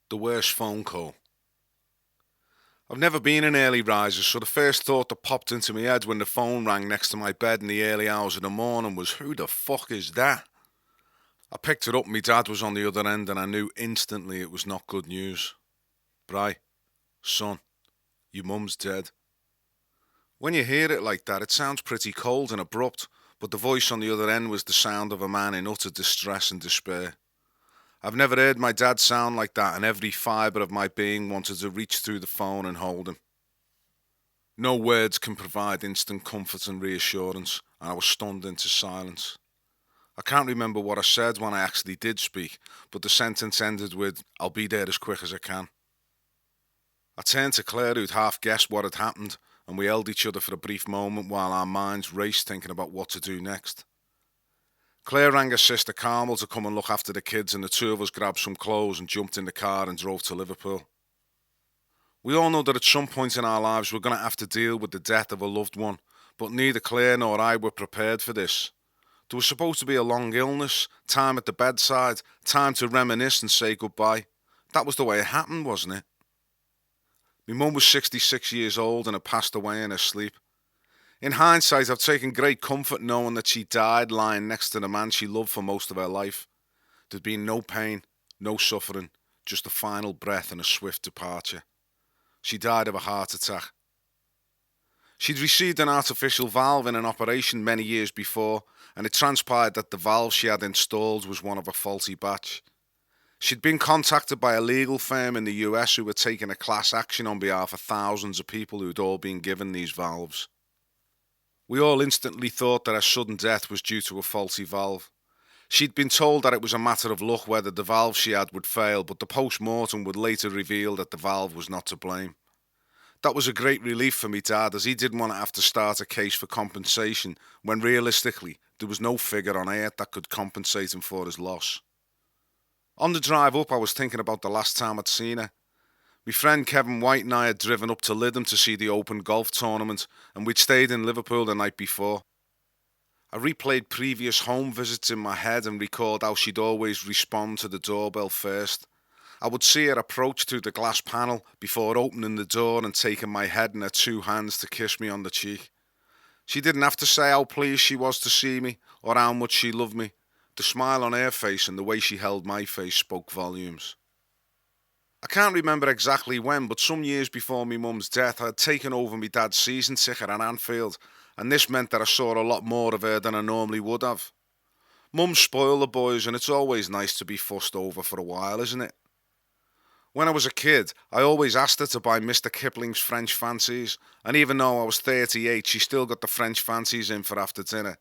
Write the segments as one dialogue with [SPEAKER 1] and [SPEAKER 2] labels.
[SPEAKER 1] The worst phone call. I've never been an early riser, so the first thought that popped into my head when the phone rang next to my bed in the early hours of the morning was, who the fuck is that? I picked it up, my dad was on the other end, and I knew instantly it was not good news. Bri, son, your mum's dead. When you hear it like that, it sounds pretty cold and abrupt, but the voice on the other end was the sound of a man in utter distress and despair. I've never heard my dad sound like that, and every fibre of my being wanted to reach through the phone and hold him. No words can provide instant comfort and reassurance, and I was stunned into silence. I can't remember what I said when I actually did speak, but the sentence ended with, I'll be there as quick as I can. I turned to Claire, who'd half guessed what had happened, and we held each other for a brief moment while our minds raced thinking about what to do next. Claire rang her sister Carmel to come and look after the kids, and the two of us grabbed some clothes and jumped in the car and drove to Liverpool. We all know that at some point in our lives we're going to have to deal with the death of a loved one, but neither Claire nor I were prepared for this. There was supposed to be a long illness, time at the bedside, time to reminisce and say goodbye. That was the way it happened, wasn't it? My mum was 66 years old and had passed away in her sleep. In hindsight, I've taken great comfort knowing that she died lying next to the man she loved for most of her life. There'd been no pain, no suffering, just a final breath and a swift departure. She died of a heart attack. She'd received an artificial valve in an operation many years before, and it transpired that the valve she had installed was one of a faulty batch. She'd been contacted by a legal firm in the US who were taking a class action on behalf of thousands of people who'd all been given these valves. We all instantly thought that her sudden death was due to a faulty valve. She'd been told that it was a matter of luck whether the valve she had would fail, but the post-mortem would later reveal that the valve was not to blame. That was a great relief for me dad, as he didn't want to have to start a case for compensation when realistically there was no figure on earth that could compensate him for his loss. On the drive up, I was thinking about the last time I'd seen her. My friend Kevin White and I had driven up to Lytham to see the Open Golf Tournament, and we'd stayed in Liverpool the night before. I replayed previous home visits in my head and recalled how she'd always respond to the doorbell first. I would see her approach through the glass panel before opening the door and taking my head in her two hands to kiss me on the cheek. She didn't have to say how pleased she was to see me or how much she loved me. The smile on her face and the way she held my face spoke volumes. I can't remember exactly when, but some years before my mum's death, I had taken over my dad's season ticket at Anfield, and this meant that I saw a lot more of her than I normally would have. Mums spoil the boys, and it's always nice to be fussed over for a while, isn't it? When I was a kid, I always asked her to buy Mr. Kipling's French Fancies, and even though I was 38, she still got the French Fancies in for after dinner.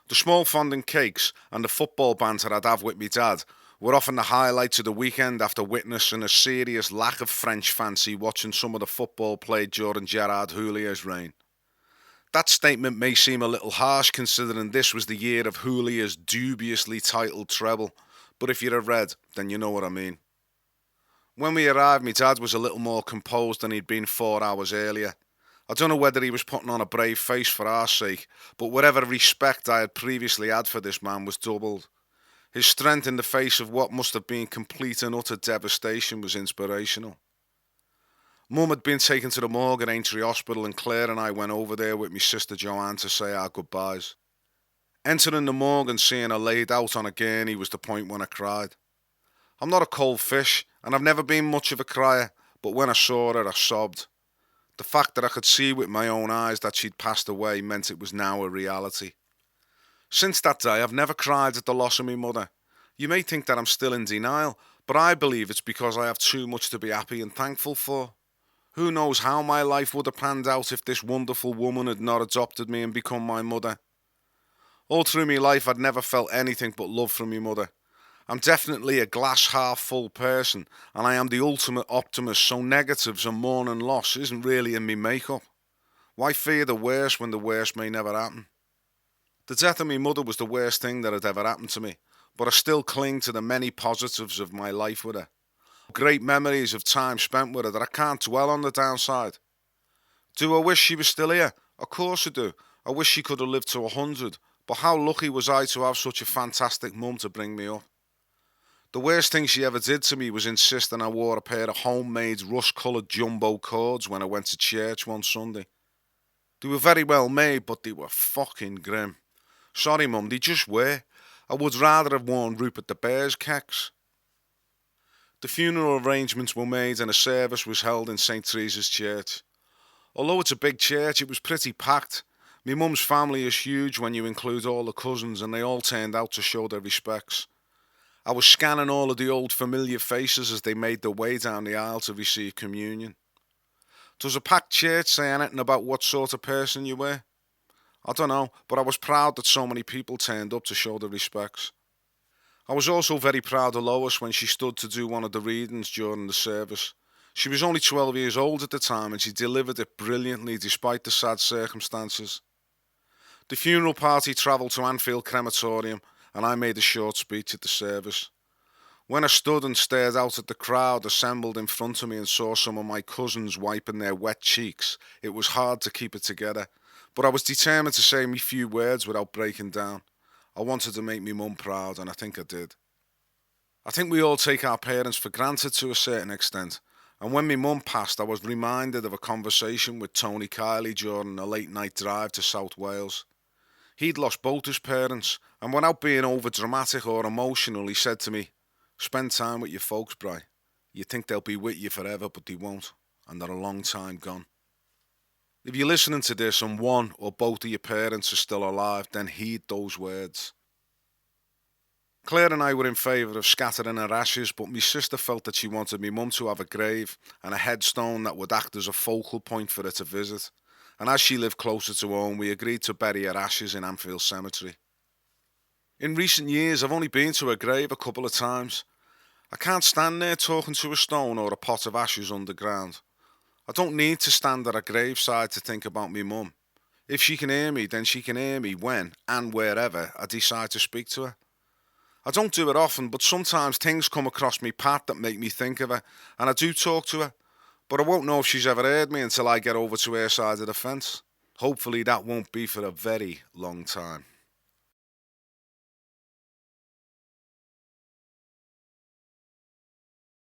[SPEAKER 1] The small fondant cakes and the football banter I'd have with me dad were often the highlights of the weekend after witnessing a serious lack of French fancy watching some of the football played during Gerard Houllier's reign. That statement may seem a little harsh considering this was the year of Houllier's dubiously titled treble, but if you're a Red, then you know what I mean. When we arrived, my dad was a little more composed than he'd been 4 hours earlier. I don't know whether he was putting on a brave face for our sake, but whatever respect I had previously had for this man was doubled. His strength in the face of what must have been complete and utter devastation was inspirational. Mum had been taken to the morgue at Aintree Hospital, and Claire and I went over there with my sister Joanne to say our goodbyes. Entering the morgue and seeing her laid out on a gurney was the point when I cried. I'm not a cold fish, and I've never been much of a crier, but when I saw her, I sobbed. The fact that I could see with my own eyes that she'd passed away meant it was now a reality. Since that day, I've never cried at the loss of my mother. You may think that I'm still in denial, but I believe it's because I have too much to be happy and thankful for. Who knows how my life would have panned out if this wonderful woman had not adopted me and become my mother. All through my life, I'd never felt anything but love from my mother. I'm definitely a glass half full person, and I am the ultimate optimist, so negatives and mourning loss isn't really in me makeup. Why fear the worst when the worst may never happen? The death of my mother was the worst thing that had ever happened to me, but I still cling to the many positives of my life with her. Great memories of time spent with her that I can't dwell on the downside. Do I wish she was still here? Of course I do. I wish she could have lived to 100, but how lucky was I to have such a fantastic mum to bring me up. The worst thing she ever did to me was insisting I wore a pair of homemade rust-coloured jumbo cords when I went to church one Sunday. They were very well made, but they were fucking grim. Sorry, Mum, they just were. I would rather have worn Rupert the Bear's kecks. The funeral arrangements were made and a service was held in St. Teresa's Church. Although it's a big church, it was pretty packed. My mum's family is huge when you include all the cousins, and they all turned out to show their respects. I was scanning all of the old familiar faces as they made their way down the aisle to receive communion. Does a packed church say anything about what sort of person you were? I don't know, but I was proud that so many people turned up to show their respects. I was also very proud of Lois when she stood to do one of the readings during the service. She was only 12 years old at the time and she delivered it brilliantly despite the sad circumstances. The funeral party travelled to Anfield Crematorium and I made a short speech at the service. When I stood and stared out at the crowd assembled in front of me and saw some of my cousins wiping their wet cheeks, it was hard to keep it together, but I was determined to say me few words without breaking down. I wanted to make me mum proud and I think I did. I think we all take our parents for granted to a certain extent, and when my mum passed I was reminded of a conversation with Tony Kiley during a late night drive to South Wales. He'd lost both his parents, and without being over dramatic or emotional, he said to me, "Spend time with your folks, Bri. You think they'll be with you forever, but they won't, and they're a long time gone." If you're listening to this and one or both of your parents are still alive, then heed those words. Claire and I were in favour of scattering her ashes, but my sister felt that she wanted me mum to have a grave and a headstone that would act as a focal point for her to visit. And as she lived closer to home, we agreed to bury her ashes in Anfield Cemetery. In recent years, I've only been to her grave a couple of times. I can't stand there talking to a stone or a pot of ashes underground. I don't need to stand at her graveside to think about me mum. If she can hear me, then she can hear me when and wherever I decide to speak to her. I don't do it often, but sometimes things come across me path that make me think of her, and I do talk to her. But I won't know if she's ever heard me until I get over to her side of the fence. Hopefully that won't be for a very long time.